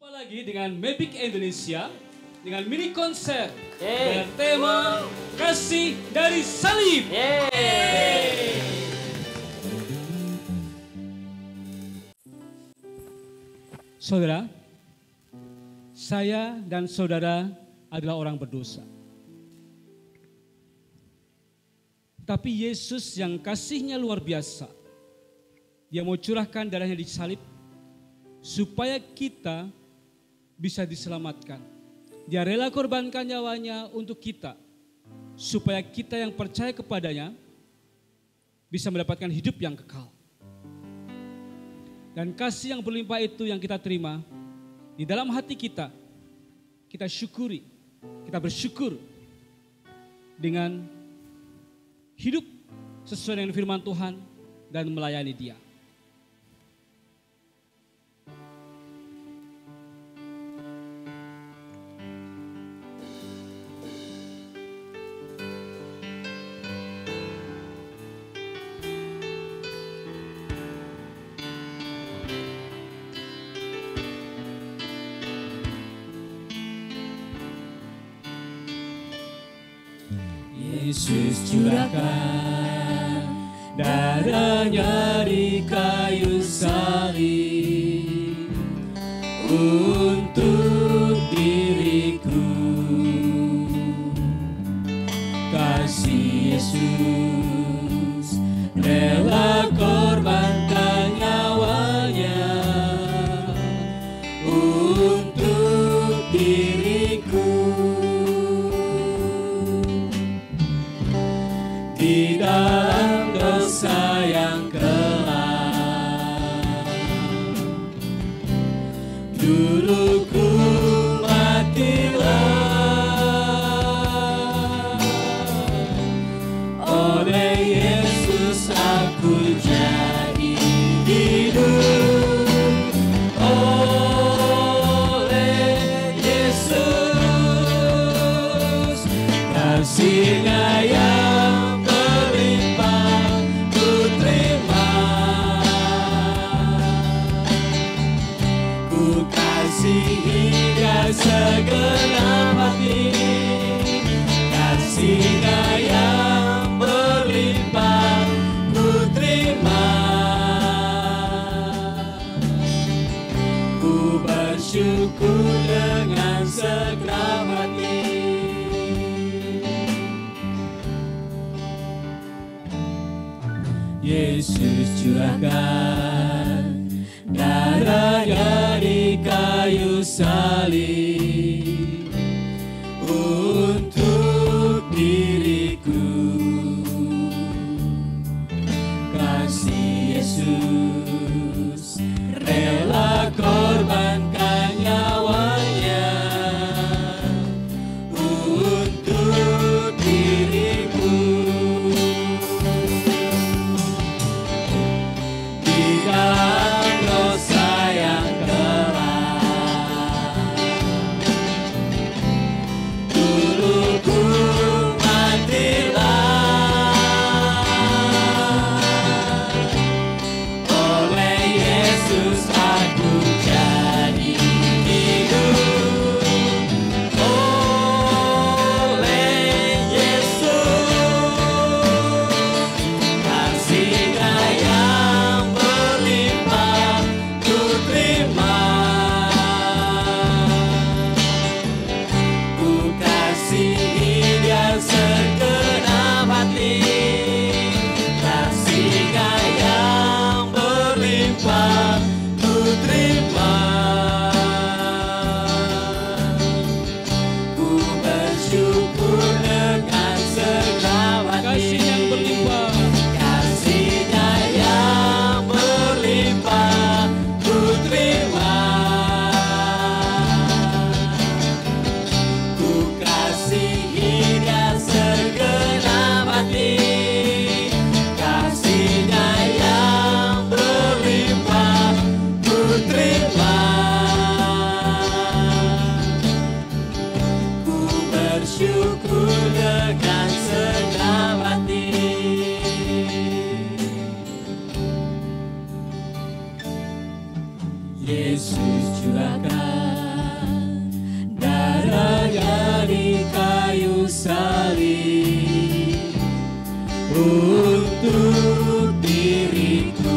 Jumpa lagi dengan Mavic Indonesia dengan mini konser dengan tema Kasih dari Salib. Saudara, saya dan saudara adalah orang berdosa. Tapi Yesus yang kasihnya luar biasa, Dia mau curahkan darahnya di salib supaya kita bisa diselamatkan. Dia rela korbankan nyawanya untuk kita, supaya kita yang percaya kepadanya bisa mendapatkan hidup yang kekal. Dan kasih yang berlimpah itu yang kita terima di dalam hati kita, kita syukuri, kita bersyukur dengan hidup sesuai dengan firman Tuhan dan melayani Dia. Yesus curahkan darahnya di kayu salib untuk diriku. Kasih Yesus rela korbankan nyawanya untuk diriku. Di dalam dosa yang kelam, dulu ku matilah. Oleh Yesus aku jadi hidup. Oleh Yesus kasih-Nya yang segenap hati, kasih-Nya yang berlimpah ku terima. Ku bersyukur dengan segenap hati. Yesus curahkan darahnya di kayu salib untuk diriku. Kasih Yesus rela korbankan nyawanya untuk diriku. Di dalam dosa yang kelam, dulu ku matilah. Oleh Yesus aku jadi hidup. Oleh Yesus kasih-Nya yang berlimpah ku terima. Ku kasihi Dia segenap hati, kasih-Nya yang berlimpah ku terima. Ku bersyukur dengan segenap hati. Kasih yang berlimpah, Kasih-Nya yang berlimpah ku terima. Ku kasihi Dia segenap hati, kasih-Nya yang berlimpah ku terima. Ku bersyukur dengan segenap hati. Yesus curahkan untuk diriku.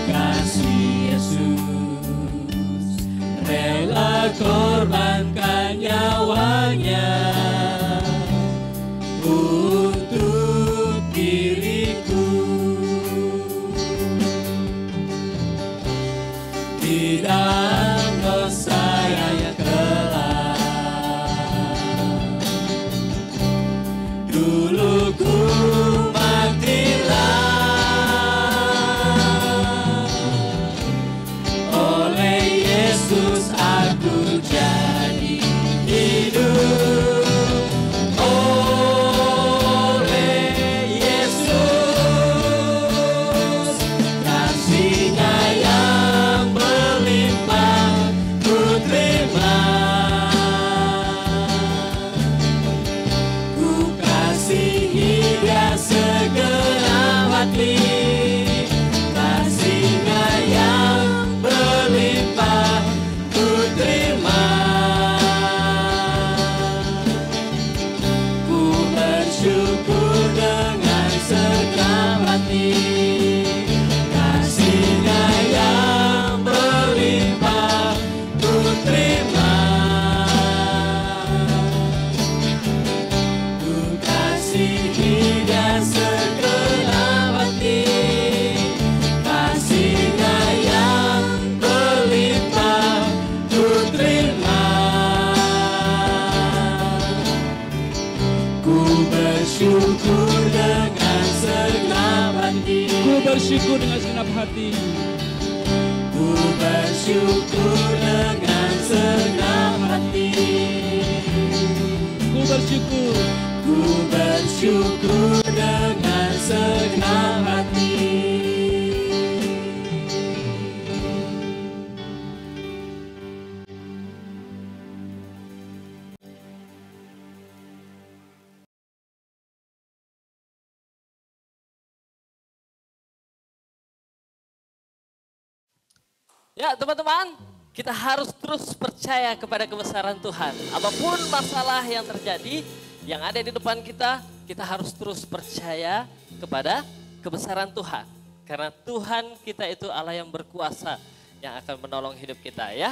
Kasih Yesus rela korbankan nyawanya untuk diriku. Di dalam dosa yang kelam, dulu ku matilah, oleh Yesus aku jadi hidup. Oleh Yesus, kasih-Nya yang berlimpah ku terima. Ku kasihi Dia segenap hati, kasih-Nya yang berlimpah ku terima. Ku bersyukur dengan segenap hati, kasih-Nya yang berlimpah ku terima. Ku kasihi Dia segenap hati, kasih-Nya yang berlimpah ku terima. Ku bersyukur dengan segenap hati. Ku bersyukur dengan segenap hati. Ku bersyukur dengan segenap hati. Ku bersyukur. Ku bersyukur dengan segenap hati. Ya teman-teman, kita harus terus percaya kepada kebesaran Tuhan. Apapun masalah yang terjadi, yang ada di depan kita, kita harus terus percaya kepada kebesaran Tuhan. Karena Tuhan kita itu Allah yang berkuasa, yang akan menolong hidup kita ya.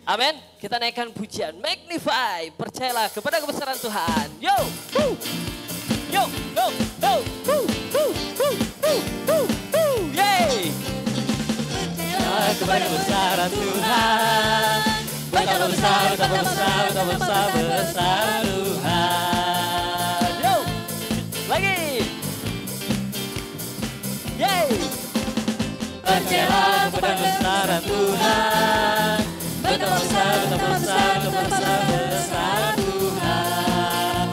Amin. Kita naikkan pujian, magnify, percayalah kepada kebesaran Tuhan. Yo, woo. Yo, go, go, woo, woo, woo, woo, woo, woo, yay. Kepada kebesaran Tuhan, betapa besar, betapa besar, betapa besar, besar Tuhan. Yo, lagi. Yay. Percayalah kepada kebesaran Tuhan, betapa besar, betapa besar, betapa besar, besar Tuhan.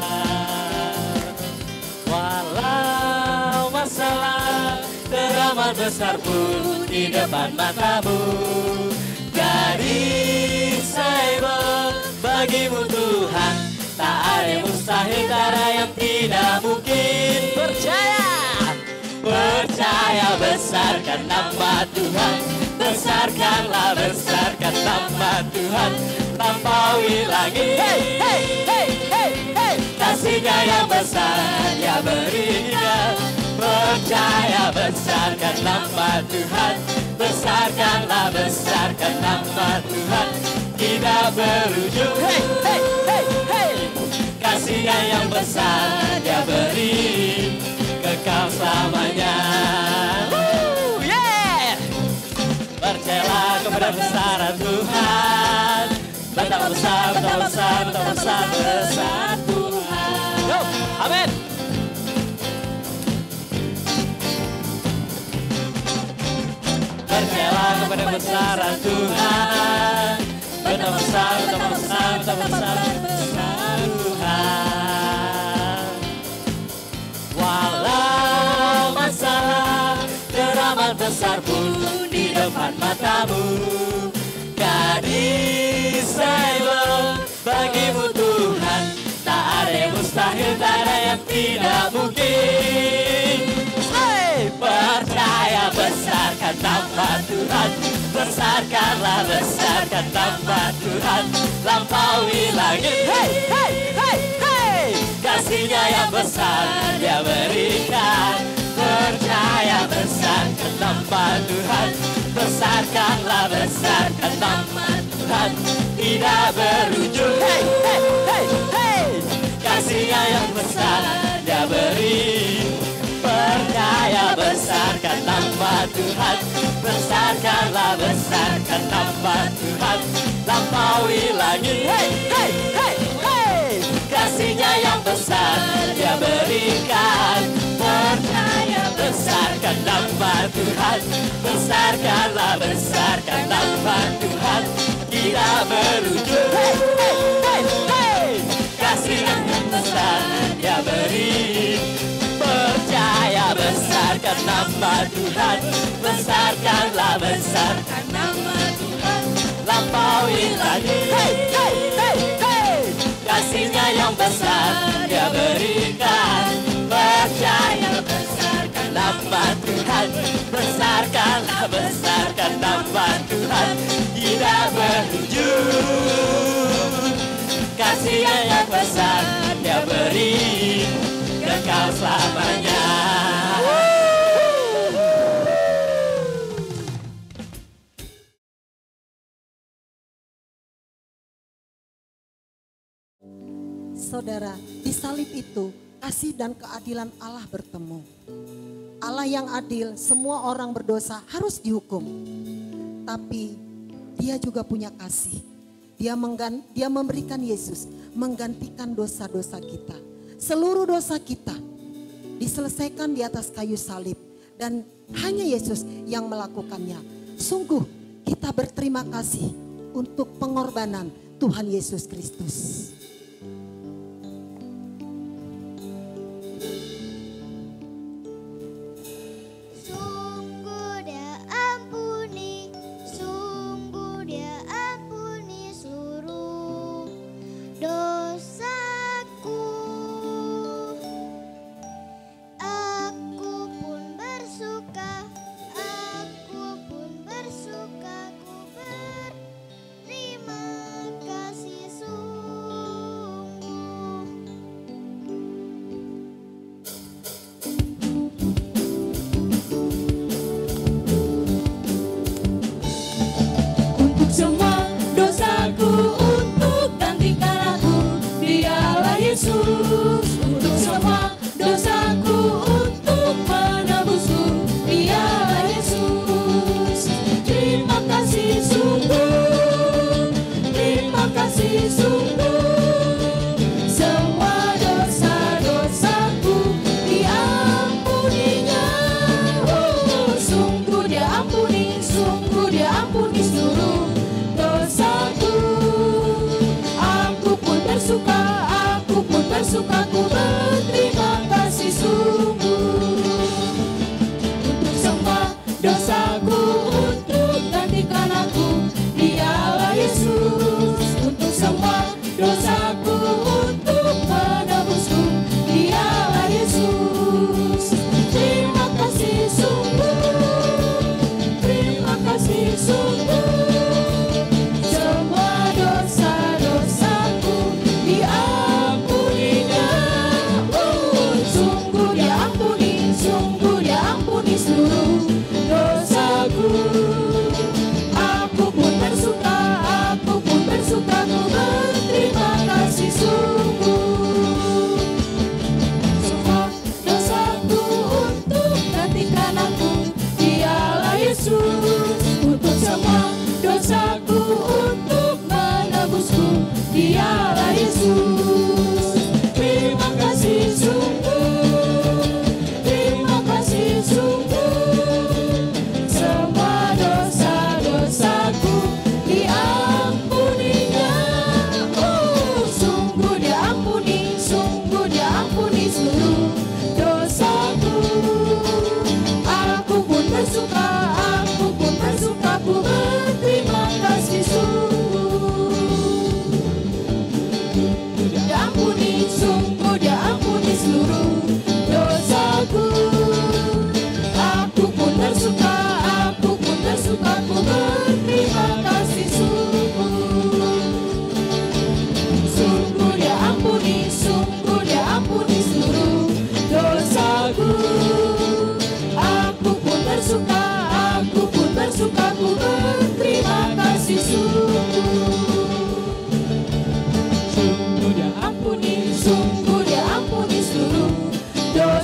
Walau masalah teramat besar pun di depan matamu, garis cyber bagimu Tuhan, tak ada yang mustahil, tak ada yang tidak mungkin. Percaya. Percaya, besarkan nama Tuhan, besarkanlah, besarkan nama Tuhan, lampaui langit. Hey, hey, hey, hey, hey. Kasih-Nya yang besar, Dia berikan. Percaya, besarkan nama Tuhan, besarkanlah, besarkan nama Tuhan, tidak berujung. Hey, hey, hey, hey. Kasih-Nya yang besar, Dia beri kekal selamanya. Woo, yeah. Percayalah kepada kebesaran Tuhan, betapa besar, betapa besar, betapa besar, besar Tuhan. Yo, amin. Percayalah kepada kebesaran Tuhan, betapa besar, betapa besar, betapa besar, besar Tuhan. Walau masalah teramat besar pun di depan matamu, gadis cyber bagimu Tuhan, tak ada yang mustahil, tak ada yang tidak mungkin. Hey, percaya, besarkan nama Tuhan, besarkanlah, besarkan nama Tuhan, lampaui langit. Hey, hey, hey, hey. kasih-Nya yang besar Dia berikan. Percaya besarkan nama Tuhan, besarkanlah besarkan nama Tuhan, tidak berujung. Hey, hey, hey, hey. Kasih-Nya yang besar Dia beri. Percaya besarkan nama Tuhan, besarkanlah besarkan nama Tuhan, lampaui langit. Hey, hey, hey, hey. Kasih-Nya yang besar Dia berikan. Percaya besarkan nama Tuhan, besarkanlah besarkan nama Tuhan, tidak berujung. Hey, hey, hey, hey. Kasih-Nya yang besar Dia beri. Percaya besarkan nama Tuhan, besarkanlah besarkan nama Tuhan, lampaui langit. Hey, hey, hey, hey. Kasih-Nya yang besar Dia berikan. Percaya besarkan nama Tuhan, besarkanlah besarkan nama Tuhan, tidak berujung. Kasih-Nya yang besar Dia beri, kekal selamanya. Saudara, di salib itu kasih dan keadilan Allah bertemu. Allah yang adil, semua orang berdosa harus dihukum. Tapi Dia juga punya kasih. Dia memberikan Yesus menggantikan dosa-dosa kita. Seluruh dosa kita diselesaikan di atas kayu salib. Dan hanya Yesus yang melakukannya. Sungguh kita berterima kasih untuk pengorbanan Tuhan Yesus Kristus. Sungguh dia ampuni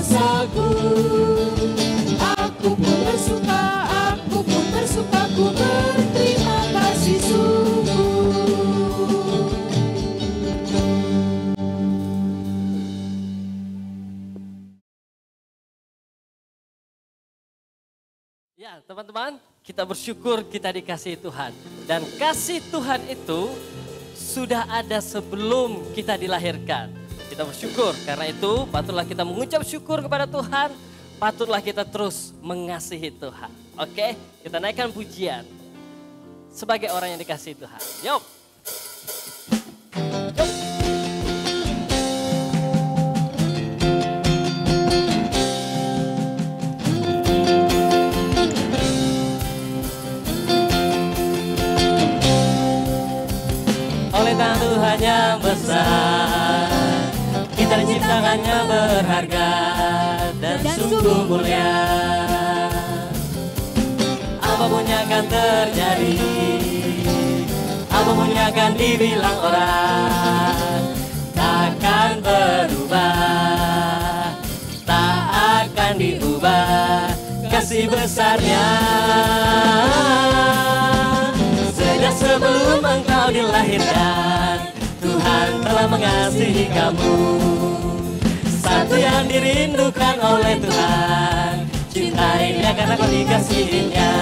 kuasaku. Aku pun bersuka, ku berterima kasih sungguh. Ya, teman-teman, kita bersyukur kita dikasihi Tuhan. Dan kasih Tuhan itu sudah ada sebelum kita dilahirkan. Kita bersyukur, karena itu patutlah kita mengucap syukur kepada Tuhan. Patutlah kita terus mengasihi Tuhan. Oke, kita naikkan pujian sebagai orang yang dikasihi Tuhan. Yuk. Oleh tangan Tuhan yang besar, kita diciptakannya berharga dan sungguh mulia. Apapun yang akan terjadi, apapun yang akan dibilang orang, takkan berubah, tak akan diubah kasih besarnya. Sejak sebelum engkau dilahirkan, Tuhan telah mengasihi kamu. Satu yang dirindukan oleh Tuhan, cintainya karena kau dikasihinya.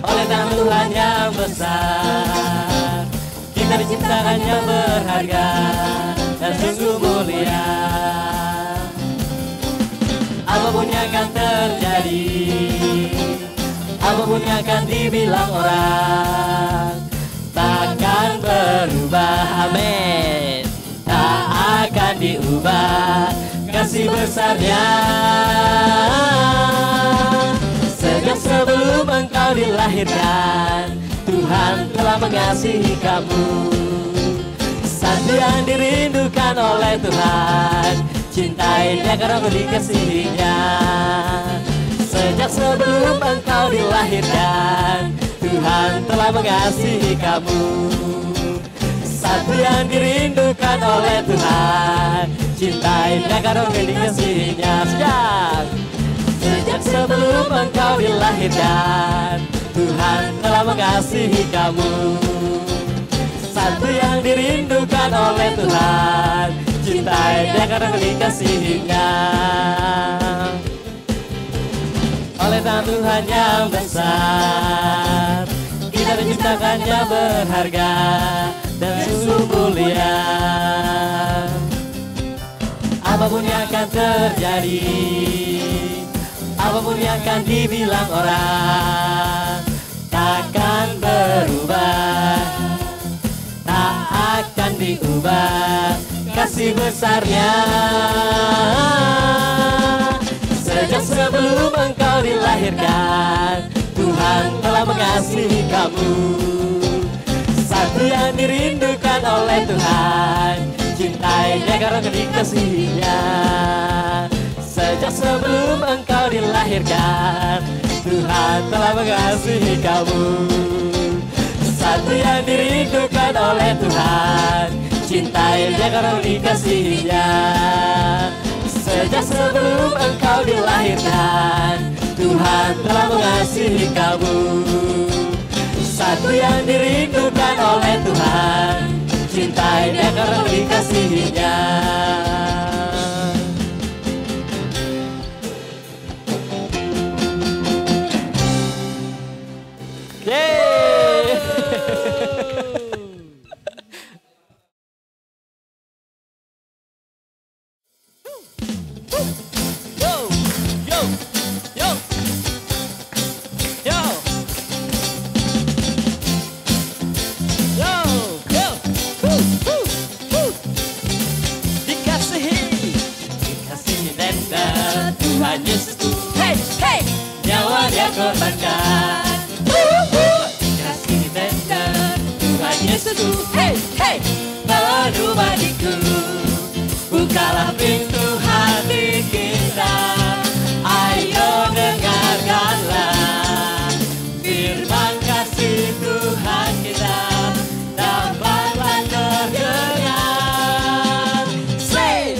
Oleh tangan Tuhan yang besar, kita diciptakannya berharga dan sungguh mulia. Apapun yang akan terjadi, apapun yang akan dibilang orang, takkan berubah, amin. Tak akan diubah kasih besarnya. Sejak sebelum engkau dilahirkan, Tuhan telah mengasihi kamu. Satu yang dirindukan oleh Tuhan, cintainya karena kau dikasihinya. Sejak sebelum engkau dilahirkan, Tuhan telah mengasihi kamu. Satu yang dirindukan oleh Tuhan, cintainya karena kau dikasihinya. Sejak sebelum engkau dilahirkan, Tuhan telah mengasihi kamu. Satu yang dirindukan oleh Tuhan, cintainya karena kau dikasihinya. Oleh tangan Tuhan yang besar, kita diciptakannya berharga dan sungguh mulia. Apapun yang akan terjadi, apapun yang akan dibilang orang, takkan berubah, tak akan diubah kasih besarnya. Sejak sebelum engkau dilahirkan, Tuhan telah mengasihi kamu. Satu yang dirindukan oleh Tuhan, cintainya karena kau dikasihinya. Sejak sebelum engkau dilahirkan, Tuhan telah mengasihi kamu. Satu yang dirindukan oleh Tuhan, cintainya karena kau dikasihinya. Sejak sebelum engkau dilahirkan, Tuhan telah mengasihi kamu. Satu yang dirindukan oleh Tuhan, cintainya karena dikasihinya. Tuhan Yesus, hey, hey, nyawa dia korbankan. Kasih tender Tuhan Yesus, hey, hey, penuh bagiku. Bukalah pintu hati kita, ayo dengarkanlah firman kasih Tuhan kita dapatlah terdengar. Say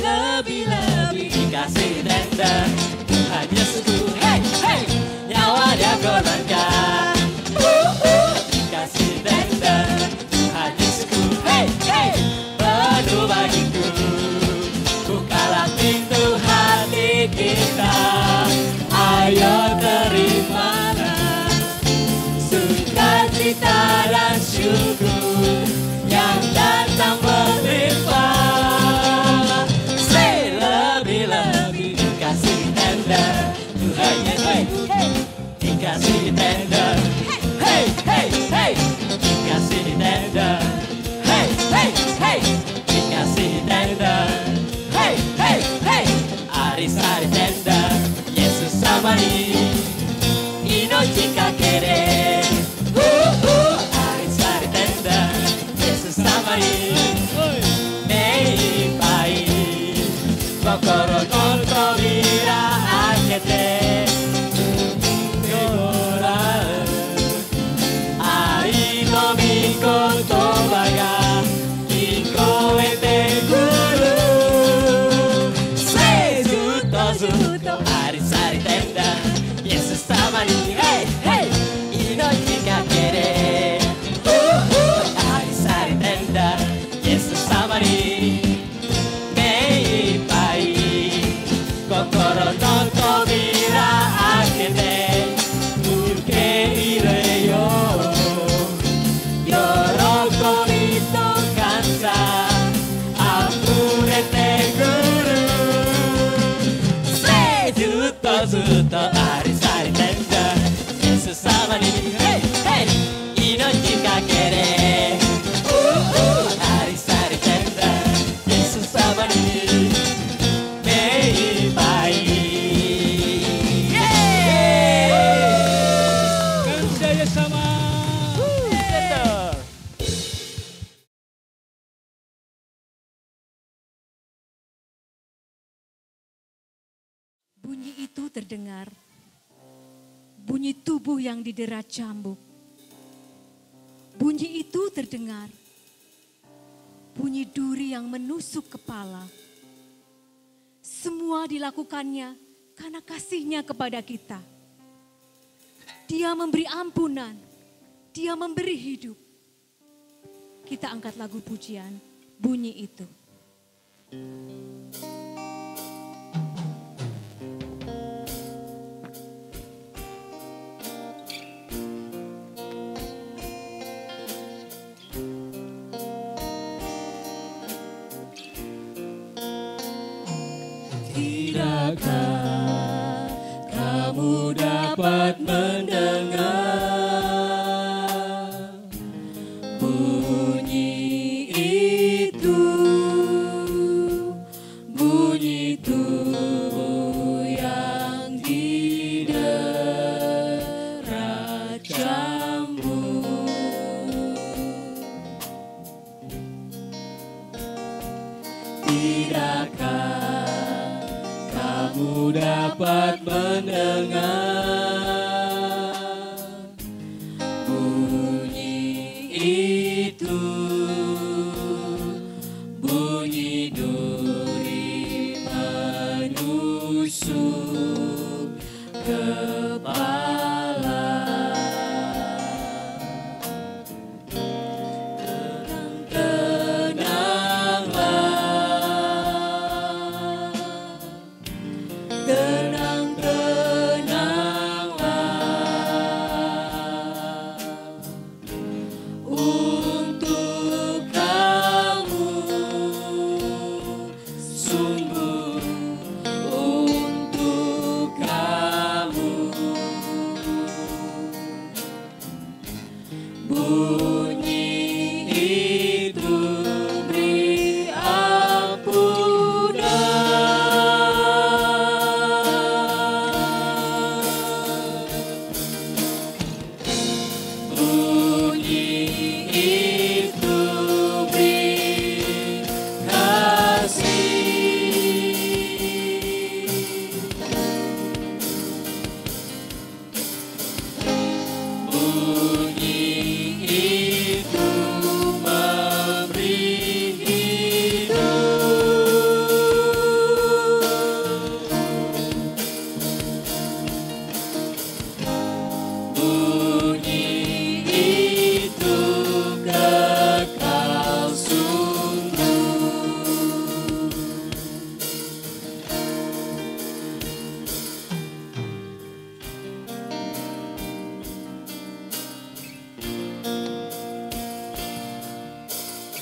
sesamani Inochi kakere Ari-sari tenda Yesus samani Mei pai Kokoro no tobira akete Yora Ai no miko toba ga Kikoete kuru Sei zuto Ari-sari tenda Yesus samani Hey, hey Inochi kakere Ari-sari tenda Yesus samani Mei pai Kokoro no tobira akete Nuke ireyo Yorokobi to kansa Afurete guru Sei zuto Ari-sari tenda Yesus samani Hey, hey Inochi kakere Ari-sari tenda Yesus samani Mei pai Kerjaya sama. Bunyi itu terdengar, bunyi tubuh yang didera cambuk. Bunyi itu terdengar, bunyi duri yang menusuk kepala. Semua dilakukannya karena kasihnya kepada kita. Dia memberi ampunan, dia memberi hidup. Kita angkat lagu pujian, bunyi itu. Tidakkah kamu dapat mendengar bunyi itu, bunyi tubuh yang didera cambuk. Tidakkah kamu dapat mendengar bunyi itu, bunyi duri menusuk kepala. Untuk kamu, sungguh untuk kamu, bunyi itu beri ampunan. Bunyi itu beri kasih. Bunyi itu memberi hidup. Bunyi itu kekal sungguh.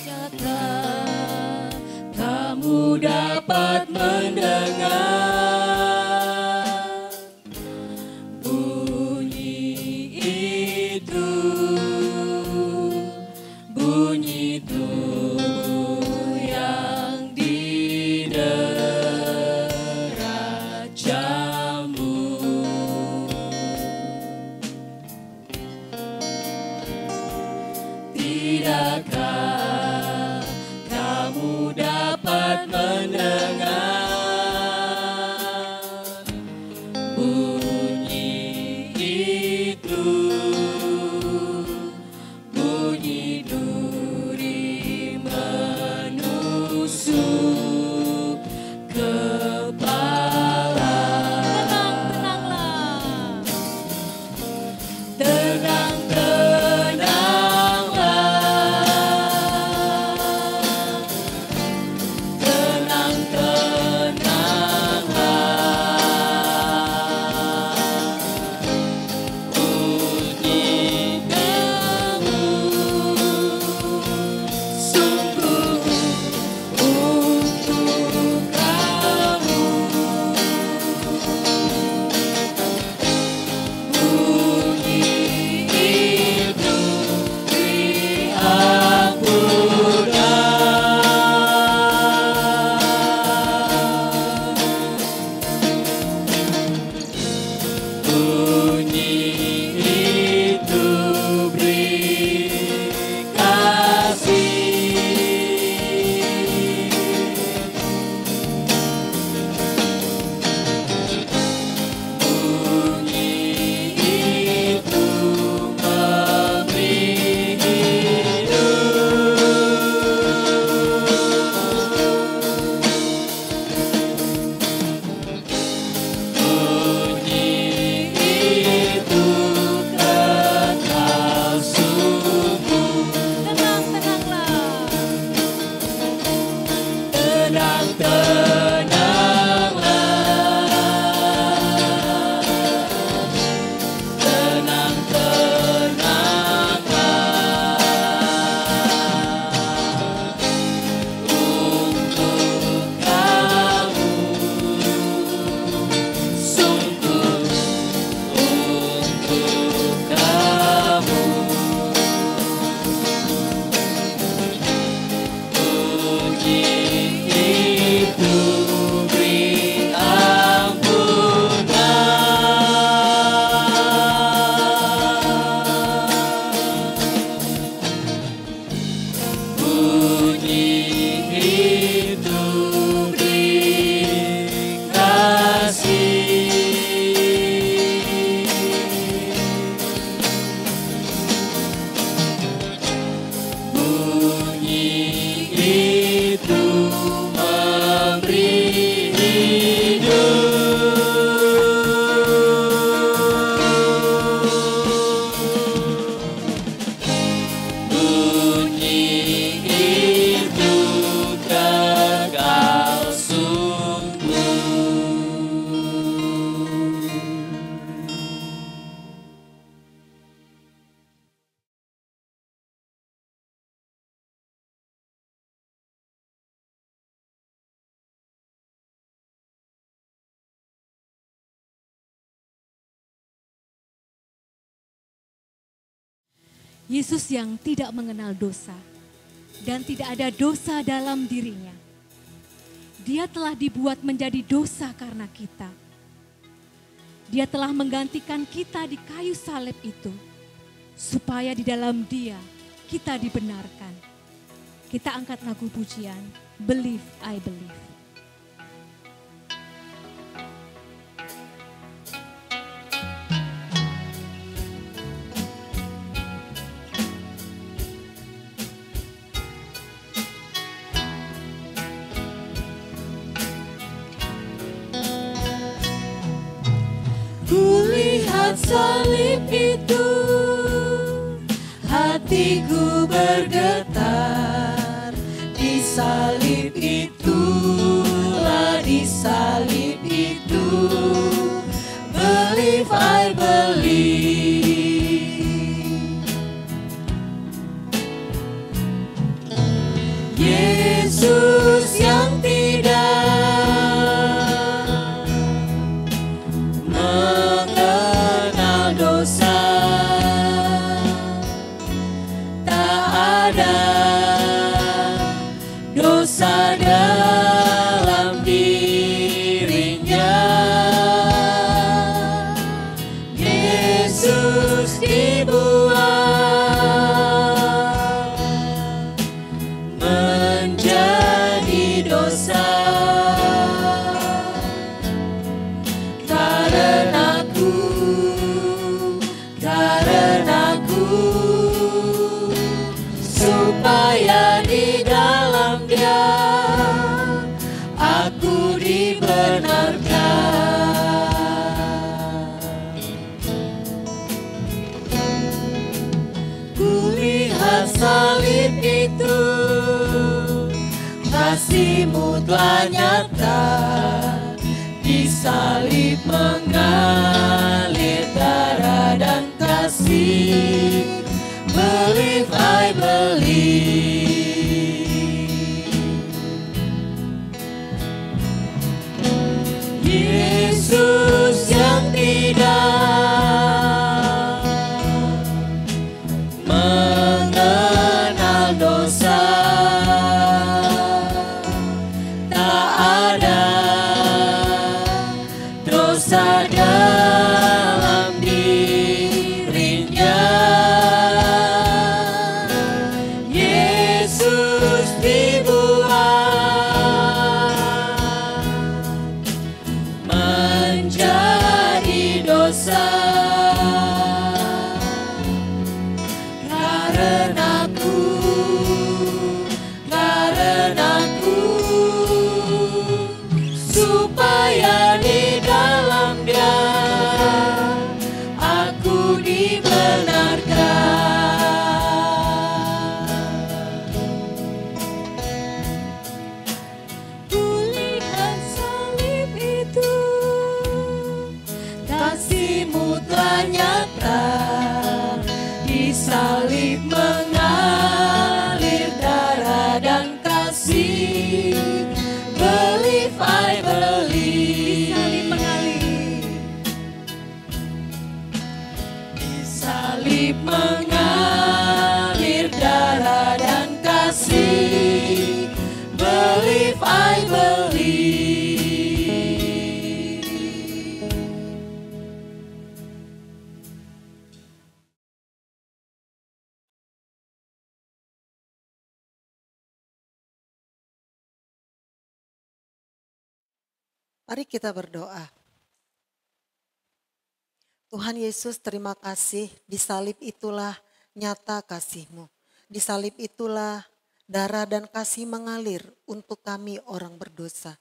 Nyata kamu dapat mendengar bunyi itu, bunyi tubuh yang didera cambuk. dapat mendengar bunyi itu, bunyi duri menusuk kepala. Tenang, Yesus yang tidak mengenal dosa dan tidak ada dosa dalam dirinya. Dia telah dibuat menjadi dosa karena kita. Dia telah menggantikan kita di kayu salib itu, supaya di dalam Dia kita dibenarkan. Kita angkat lagu pujian, Believe I Believe. Kulihat salib itu, hatiku bergetar. Di salib itulah, di salib itu, believe I believe. Yesus yang tidak dalam dirinya. Yesus dibuat menjadi dosa. Karenaku, supaya di dalam Dia aku dibenarkan. Kulihat salib itu, kasih-Mu telah nyata, di salib mengalir darah dan kasih. Believe I believe. Yesus yang tidak mengenal dosa, tak ada dosa dalam dirinya. Yesus dibuat menjadi dosa. Karenaku, supaya di dalam Dia aku dibenarkan. Kulihat salib itu, kasih-Mu telah nyata, di salib mengalir darah dan kasih. Believe I believe. Di salib mengalir darah dan kasih. Believe I believe. Mari kita berdoa. Tuhan Yesus, terima kasih, di salib itulah nyata kasih-Mu. Di salib itulah darah dan kasih mengalir untuk kami orang berdosa.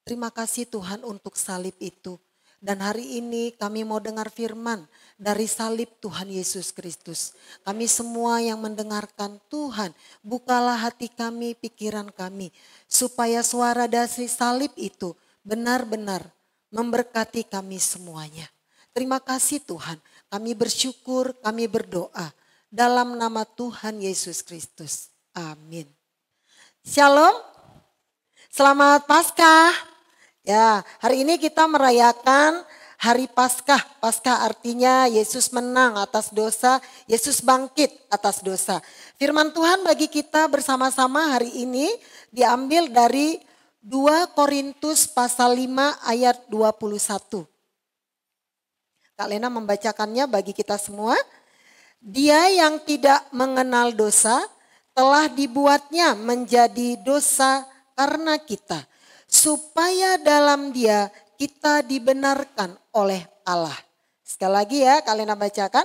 Terima kasih Tuhan untuk salib itu. Dan hari ini kami mau dengar firman dari salib Tuhan Yesus Kristus. Kami semua yang mendengarkan, Tuhan, bukalah hati kami, pikiran kami, supaya suara dari salib itu benar-benar memberkati kami semuanya. Terima kasih Tuhan, kami bersyukur, kami berdoa dalam nama Tuhan Yesus Kristus. Amin. Shalom, selamat Paskah. Ya, hari ini kita merayakan hari Paskah. Paskah artinya Yesus menang atas dosa, Yesus bangkit atas dosa. Firman Tuhan bagi kita bersama-sama hari ini diambil dari 2 Korintus pasal 5 ayat 21. Kak Lena membacakannya bagi kita semua. Dia yang tidak mengenal dosa telah dibuatnya menjadi dosa karena kita, supaya dalam Dia kita dibenarkan oleh Allah. Sekali lagi ya, Kak Lena bacakan.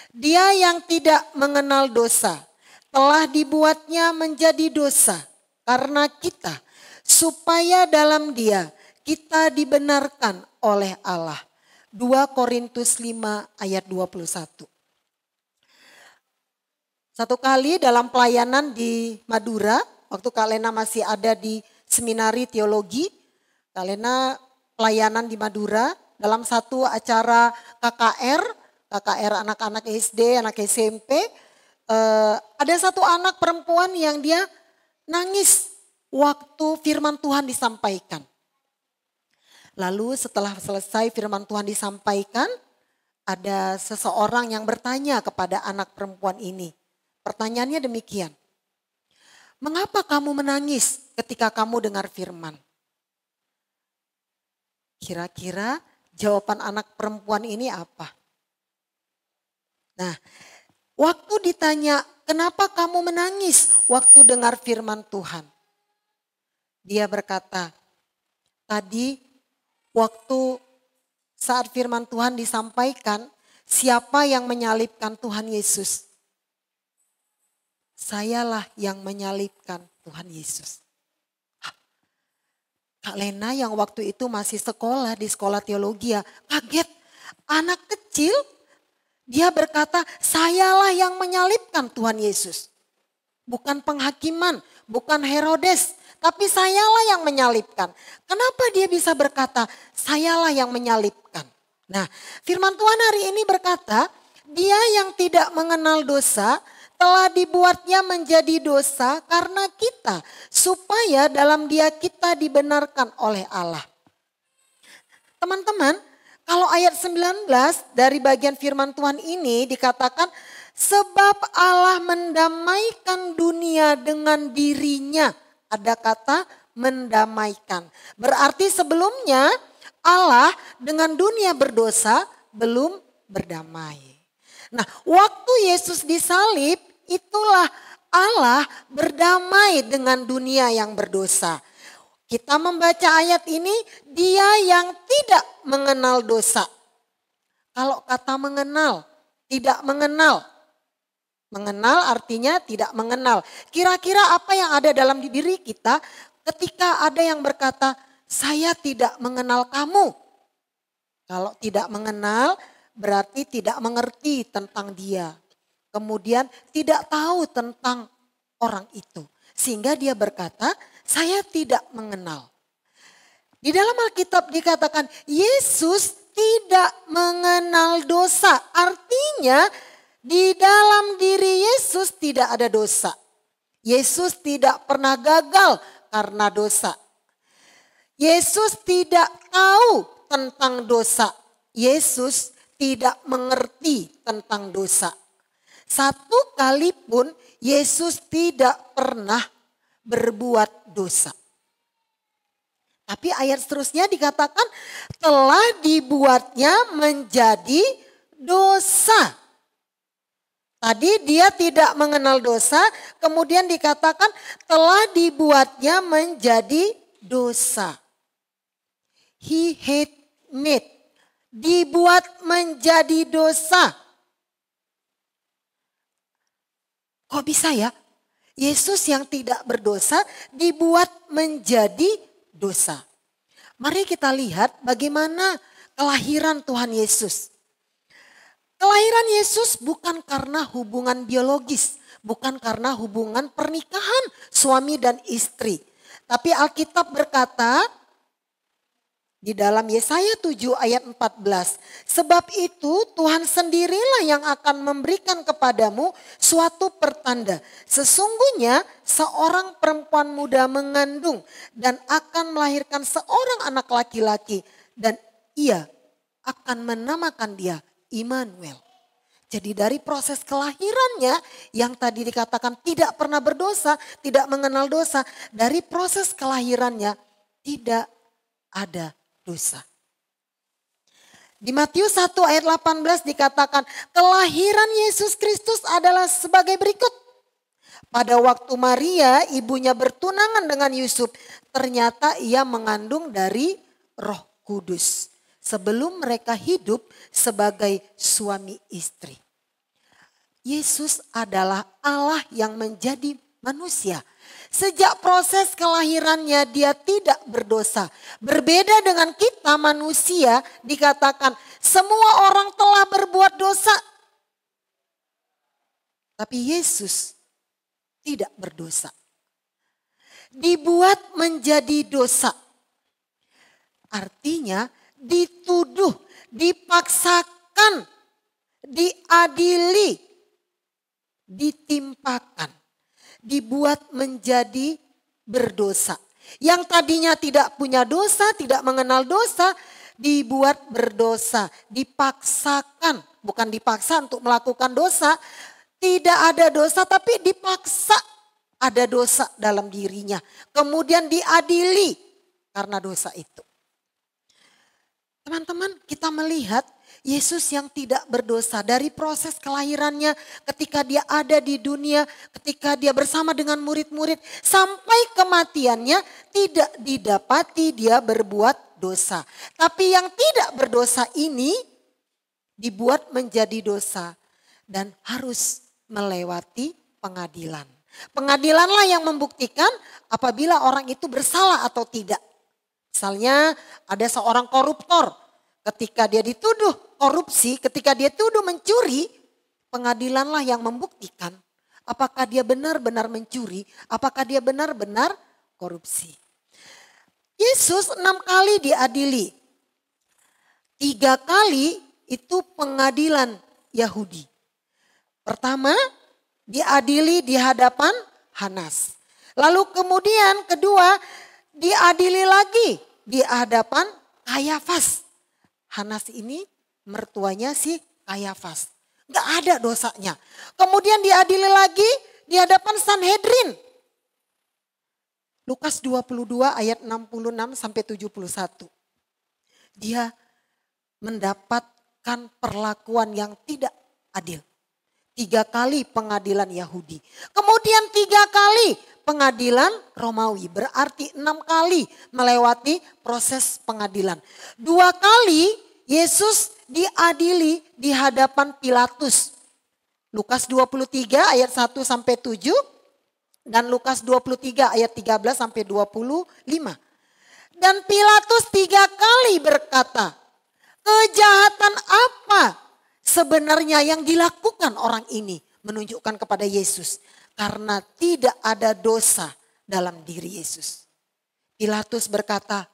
Dia yang tidak mengenal dosa telah dibuatnya menjadi dosa karena kita, supaya dalam Dia kita dibenarkan oleh Allah. 2 Korintus 5 ayat 21. Satu kali dalam pelayanan di Madura, waktu Kak Lena masih ada di seminari teologi, Kak Lena pelayanan di Madura dalam satu acara KKR anak-anak SD, anak SMP, ada satu anak perempuan yang dia nangis waktu firman Tuhan disampaikan. Lalu setelah selesai firman Tuhan disampaikan, ada seseorang yang bertanya kepada anak perempuan ini. Pertanyaannya demikian, mengapa kamu menangis ketika kamu dengar firman? Kira-kira jawaban anak perempuan ini apa? Nah, waktu ditanya, kenapa kamu menangis waktu dengar firman Tuhan? Dia berkata, tadi waktu saat firman Tuhan disampaikan, siapa yang menyalibkan Tuhan Yesus? Sayalah yang menyalibkan Tuhan Yesus. Kak Lena yang waktu itu masih sekolah di sekolah teologi kaget. Anak kecil dia berkata, sayalah yang menyalibkan Tuhan Yesus. Bukan penghakiman, bukan Herodes, tapi sayalah yang menyalibkan. Kenapa dia bisa berkata, sayalah yang menyalibkan? Nah, firman Tuhan hari ini berkata, dia yang tidak mengenal dosa telah dibuatnya menjadi dosa karena kita, supaya dalam dia kita dibenarkan oleh Allah. Teman-teman, kalau ayat 19 dari bagian firman Tuhan ini dikatakan, sebab Allah mendamaikan dunia dengan dirinya. Ada kata mendamaikan. Berarti sebelumnya Allah dengan dunia berdosa belum berdamai. Nah, waktu Yesus disalib, itulah Allah berdamai dengan dunia yang berdosa. Kita membaca ayat ini, dia yang tidak mengenal dosa. Kalau kata mengenal, tidak mengenal. Mengenal artinya tidak mengenal. Kira-kira apa yang ada dalam diri kita ketika ada yang berkata, saya tidak mengenal kamu. Kalau tidak mengenal berarti tidak mengerti tentang dia. Kemudian tidak tahu tentang orang itu. Sehingga dia berkata, saya tidak mengenal. Di dalam Alkitab dikatakan Yesus tidak mengenal dosa. Artinya di dalam diri Yesus tidak ada dosa. Yesus tidak pernah gagal karena dosa. Yesus tidak tahu tentang dosa. Yesus tidak mengerti tentang dosa. Satu kali pun Yesus tidak pernah berbuat dosa. Tapi ayat seterusnya dikatakan telah dibuatnya menjadi dosa. Tadi dia tidak mengenal dosa, kemudian dikatakan telah dibuatnya menjadi dosa. He had made, dibuat menjadi dosa. Kok bisa ya? Yesus yang tidak berdosa dibuat menjadi dosa. Mari kita lihat bagaimana kelahiran Tuhan Yesus. Kelahiran Yesus bukan karena hubungan biologis, bukan karena hubungan pernikahan suami dan istri. Tapi Alkitab berkata di dalam Yesaya 7 ayat 14. Sebab itu Tuhan sendirilah yang akan memberikan kepadamu suatu pertanda. Sesungguhnya seorang perempuan muda mengandung dan akan melahirkan seorang anak laki-laki. Dan ia akan menamakan dia Immanuel. Jadi dari proses kelahirannya yang tadi dikatakan tidak pernah berdosa, tidak mengenal dosa. Dari proses kelahirannya tidak ada dosa. Di Matius 1 ayat 18 dikatakan kelahiran Yesus Kristus adalah sebagai berikut. Pada waktu Maria ibunya bertunangan dengan Yusuf, ternyata ia mengandung dari Roh Kudus. Sebelum mereka hidup sebagai suami istri. Yesus adalah Allah yang menjadi manusia. Sejak proses kelahirannya dia tidak berdosa. Berbeda dengan kita manusia dikatakan semua orang telah berbuat dosa. Tapi Yesus tidak berdosa. Dibuat menjadi dosa. Artinya dituduh, dipaksakan, diadili, ditimpakan. Dibuat menjadi berdosa. Yang tadinya tidak punya dosa, tidak mengenal dosa, dibuat berdosa. Dipaksakan, bukan dipaksa untuk melakukan dosa. Tidak ada dosa tapi dipaksa ada dosa dalam dirinya. Kemudian diadili karena dosa itu. Teman-teman, kita melihat Yesus yang tidak berdosa dari proses kelahirannya, ketika dia ada di dunia, ketika dia bersama dengan murid-murid, sampai kematiannya tidak didapati dia berbuat dosa. Tapi yang tidak berdosa ini dibuat menjadi dosa dan harus melewati pengadilan. Pengadilanlah yang membuktikan apabila orang itu bersalah atau tidak. Misalnya ada seorang koruptor, ketika dia dituduh korupsi, ketika dia tuduh mencuri, pengadilanlah yang membuktikan apakah dia benar-benar mencuri, apakah dia benar-benar korupsi. Yesus 6 kali diadili. 3 kali itu pengadilan Yahudi. Pertama, diadili di hadapan Hanas. Lalu kemudian kedua, diadili lagi di hadapan Kayafas. Hanas ini mertuanya si Kayafas. Gak ada dosanya. Kemudian diadili lagi di hadapan Sanhedrin. Lukas 22 ayat 66 sampai 71. Dia mendapatkan perlakuan yang tidak adil. 3 kali pengadilan Yahudi. Kemudian 3 kali pengadilan Romawi. Berarti 6 kali melewati proses pengadilan. 2 kali Yesus diadili di hadapan Pilatus. Lukas 23 ayat 1 sampai 7 dan Lukas 23 ayat 13 sampai 25. Dan Pilatus 3 kali berkata, kejahatan apa sebenarnya yang dilakukan orang ini, menunjukkan kepada Yesus. Karena tidak ada dosa dalam diri Yesus. Pilatus berkata,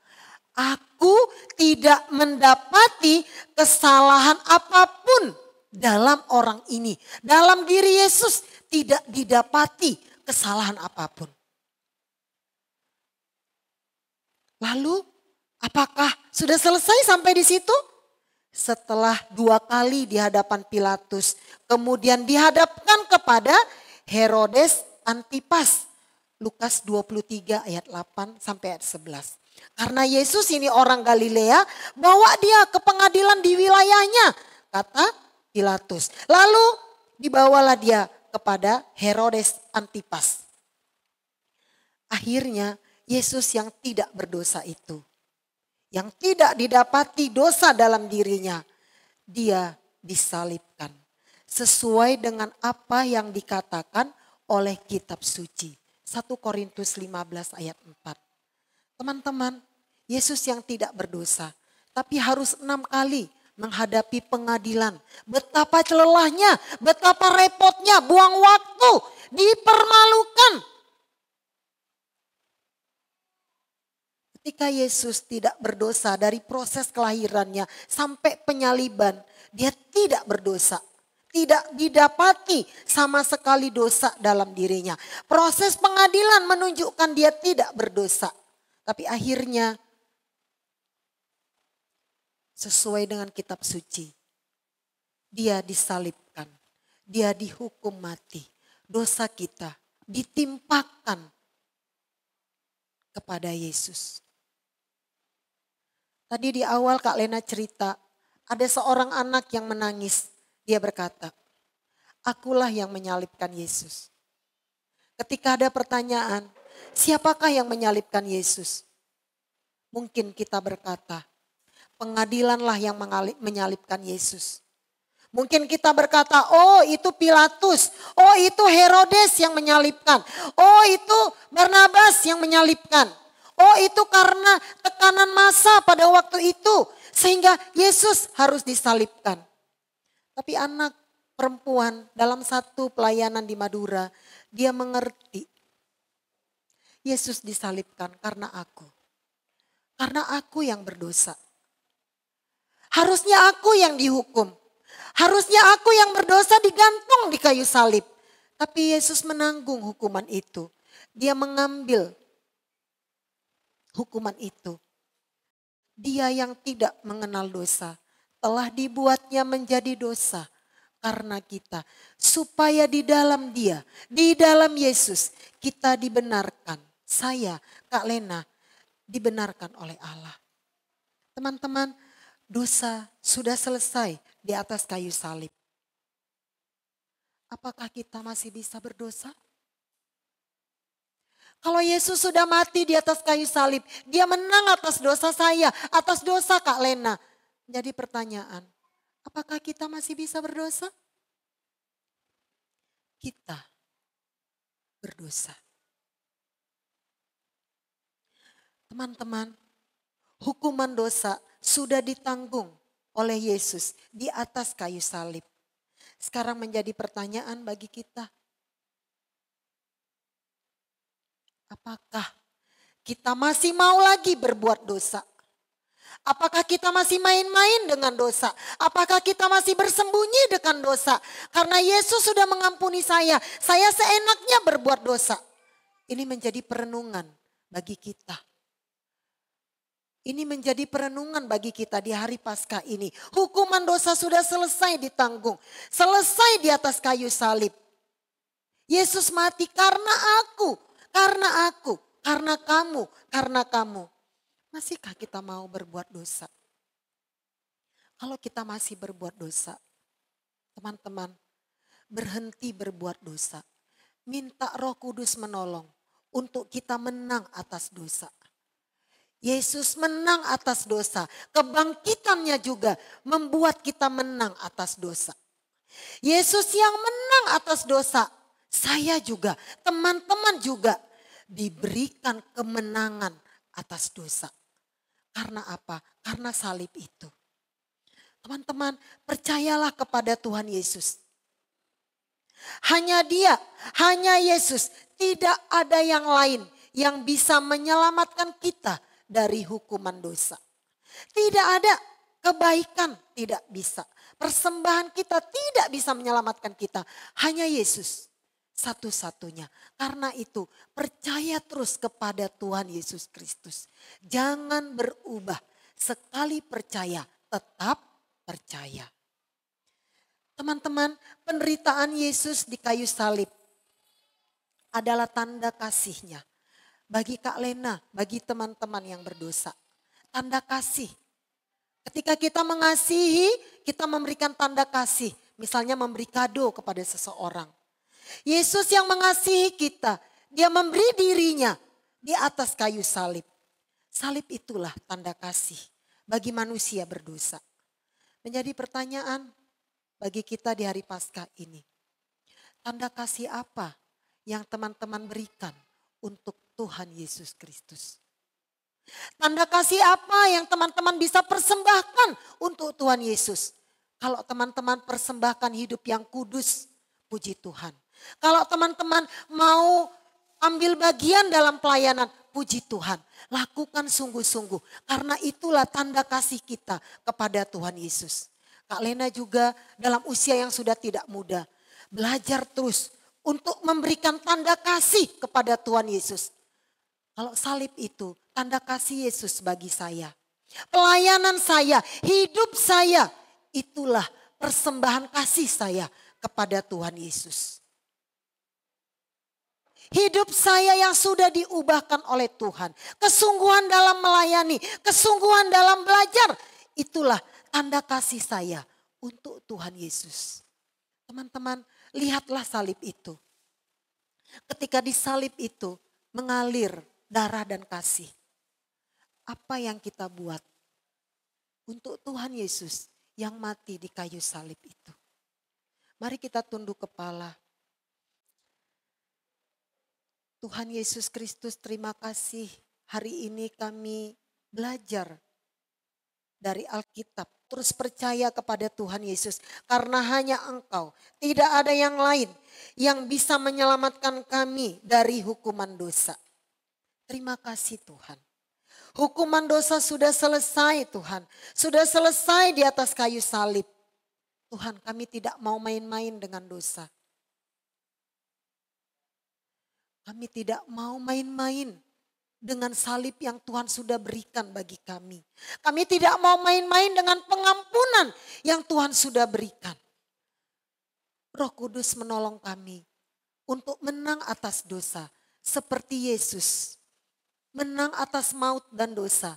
aku tidak mendapati kesalahan apapun dalam orang ini. Dalam diri Yesus tidak didapati kesalahan apapun. Lalu apakah sudah selesai sampai di situ? Setelah 2 kali di hadapan Pilatus, kemudian dihadapkan kepada Herodes Antipas. Lukas 23 ayat 8 sampai ayat 11. Karena Yesus ini orang Galilea, bawa dia ke pengadilan di wilayahnya, kata Pilatus. Lalu dibawalah dia kepada Herodes Antipas. Akhirnya Yesus yang tidak berdosa itu, yang tidak didapati dosa dalam dirinya, dia disalibkan. Sesuai dengan apa yang dikatakan oleh kitab suci. 1 Korintus 15 ayat 4. Teman-teman, Yesus yang tidak berdosa, tapi harus 6 kali menghadapi pengadilan. Betapa lelahnya, betapa repotnya, buang waktu, dipermalukan. Ketika Yesus tidak berdosa dari proses kelahirannya sampai penyaliban, dia tidak berdosa. Tidak didapati sama sekali dosa dalam dirinya. Proses pengadilan menunjukkan dia tidak berdosa. Tapi akhirnya sesuai dengan kitab suci, dia disalibkan. Dia dihukum mati. Dosa kita ditimpakan kepada Yesus. Tadi di awal Kak Lena cerita, ada seorang anak yang menangis. Dia berkata, akulah yang menyalibkan Yesus. Ketika ada pertanyaan, siapakah yang menyalibkan Yesus? Mungkin kita berkata, pengadilanlah yang menyalibkan Yesus. Mungkin kita berkata, oh itu Pilatus, oh itu Herodes yang menyalibkan, oh itu Barnabas yang menyalibkan. Oh itu karena tekanan massa pada waktu itu sehingga Yesus harus disalibkan. Tapi anak perempuan dalam satu pelayanan di Madura, dia mengerti. Yesus disalibkan karena aku. Karena aku yang berdosa. Harusnya aku yang dihukum. Harusnya aku yang berdosa digantung di kayu salib. Tapi Yesus menanggung hukuman itu. Dia mengambil hukuman itu. Dia yang tidak mengenal dosa telah dibuatnya menjadi dosa karena kita. Supaya di dalam dia, di dalam Yesus kita dibenarkan. Saya, Kak Lena, dibenarkan oleh Allah. Teman-teman, dosa sudah selesai di atas kayu salib. Apakah kita masih bisa berdosa? Kalau Yesus sudah mati di atas kayu salib, dia menang atas dosa saya, atas dosa Kak Lena. Jadi pertanyaan, apakah kita masih bisa berdosa? Kita berdosa. Teman-teman, hukuman dosa sudah ditanggung oleh Yesus di atas kayu salib. Sekarang menjadi pertanyaan bagi kita. Apakah kita masih mau lagi berbuat dosa? Apakah kita masih main-main dengan dosa? Apakah kita masih bersembunyi dengan dosa? Karena Yesus sudah mengampuni saya seenaknya berbuat dosa. Ini menjadi perenungan bagi kita. Ini menjadi perenungan bagi kita di hari Paskah ini. Hukuman dosa sudah selesai ditanggung. Selesai di atas kayu salib. Yesus mati karena aku, karena kamu. Masihkah kita mau berbuat dosa? Kalau kita masih berbuat dosa, teman-teman, berhenti berbuat dosa. Minta Roh Kudus menolong untuk kita menang atas dosa. Yesus menang atas dosa. Kebangkitannya juga membuat kita menang atas dosa. Yesus yang menang atas dosa. Saya juga, teman-teman juga diberikan kemenangan atas dosa. Karena apa? Karena salib itu. Teman-teman, percayalah kepada Tuhan Yesus. Hanya Dia, hanya Yesus. Tidak ada yang lain yang bisa menyelamatkan kita dari hukuman dosa. Tidak ada kebaikan, tidak bisa. Persembahan kita tidak bisa menyelamatkan kita. Hanya Yesus satu-satunya. Karena itu percaya terus kepada Tuhan Yesus Kristus. Jangan berubah. Sekali percaya, tetap percaya. Teman-teman, penderitaan Yesus di kayu salib adalah tanda kasih-Nya. Bagi Kak Lena, bagi teman-teman yang berdosa. Tanda kasih. Ketika kita mengasihi, kita memberikan tanda kasih. Misalnya memberi kado kepada seseorang. Yesus yang mengasihi kita, Dia memberi dirinya di atas kayu salib. Salib itulah tanda kasih bagi manusia berdosa. Menjadi pertanyaan bagi kita di hari Paskah ini. Tanda kasih apa yang teman-teman berikan untuk Tuhan Yesus Kristus? Tanda kasih apa yang teman-teman bisa persembahkan untuk Tuhan Yesus? Kalau teman-teman persembahkan hidup yang kudus, puji Tuhan. Kalau teman-teman mau ambil bagian dalam pelayanan, puji Tuhan. Lakukan sungguh-sungguh. Karena itulah tanda kasih kita kepada Tuhan Yesus. Kak Lena juga dalam usia yang sudah tidak muda. Belajar terus untuk memberikan tanda kasih kepada Tuhan Yesus. Kalau salib itu tanda kasih Yesus bagi saya. Pelayanan saya, hidup saya, itulah persembahan kasih saya kepada Tuhan Yesus. Hidup saya yang sudah diubahkan oleh Tuhan. Kesungguhan dalam melayani, kesungguhan dalam belajar. Itulah tanda kasih saya untuk Tuhan Yesus. Teman-teman, lihatlah salib itu. Ketika di salib itu mengalir darah dan kasih. Apa yang kita buat untuk Tuhan Yesus yang mati di kayu salib itu? Mari kita tunduk kepala. Tuhan Yesus Kristus, terima kasih hari ini kami belajar dari Alkitab. Terus percaya kepada Tuhan Yesus. Karena hanya Engkau, tidak ada yang lain yang bisa menyelamatkan kami dari hukuman dosa. Terima kasih Tuhan. Hukuman dosa sudah selesai Tuhan. Sudah selesai di atas kayu salib. Tuhan, kami tidak mau main-main dengan dosa. Kami tidak mau main-main dengan salib yang Tuhan sudah berikan bagi kami. Kami tidak mau main-main dengan pengampunan yang Tuhan sudah berikan. Roh Kudus menolong kami untuk menang atas dosa seperti Yesus. Menang atas maut dan dosa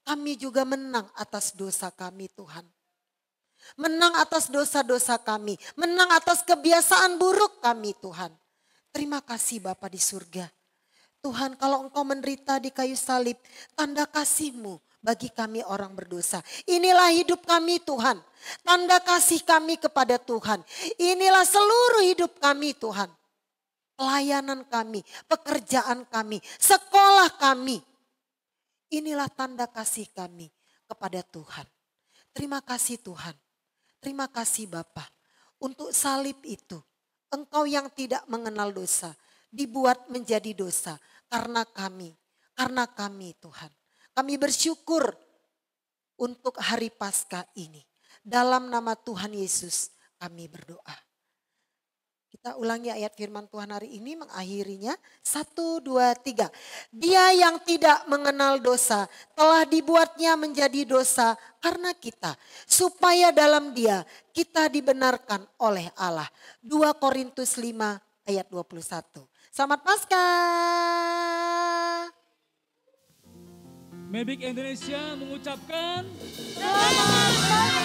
kami juga menang atas dosa kami Tuhan. Menang atas dosa-dosa kami, menang atas kebiasaan buruk kami Tuhan. Terima kasih Bapa di surga. Tuhan, kalau Engkau menderita di kayu salib, tanda kasih-Mu bagi kami orang berdosa. Inilah hidup kami Tuhan, tanda kasih kami kepada Tuhan. Inilah seluruh hidup kami Tuhan. Pelayanan kami, pekerjaan kami, sekolah kami. Inilah tanda kasih kami kepada Tuhan. Terima kasih Tuhan. Terima kasih Bapa. Untuk salib itu, Engkau yang tidak mengenal dosa, dibuat menjadi dosa karena kami. Karena kami Tuhan. Kami bersyukur untuk hari Paskah ini. Dalam nama Tuhan Yesus kami berdoa. Kita ulangi ayat firman Tuhan hari ini mengakhirinya. 1, 2, 3. Dia yang tidak mengenal dosa telah dibuatnya menjadi dosa karena kita. Supaya dalam dia kita dibenarkan oleh Allah. 2 Korintus 5 ayat 21. Selamat Paskah. Mebik Indonesia mengucapkan Selamat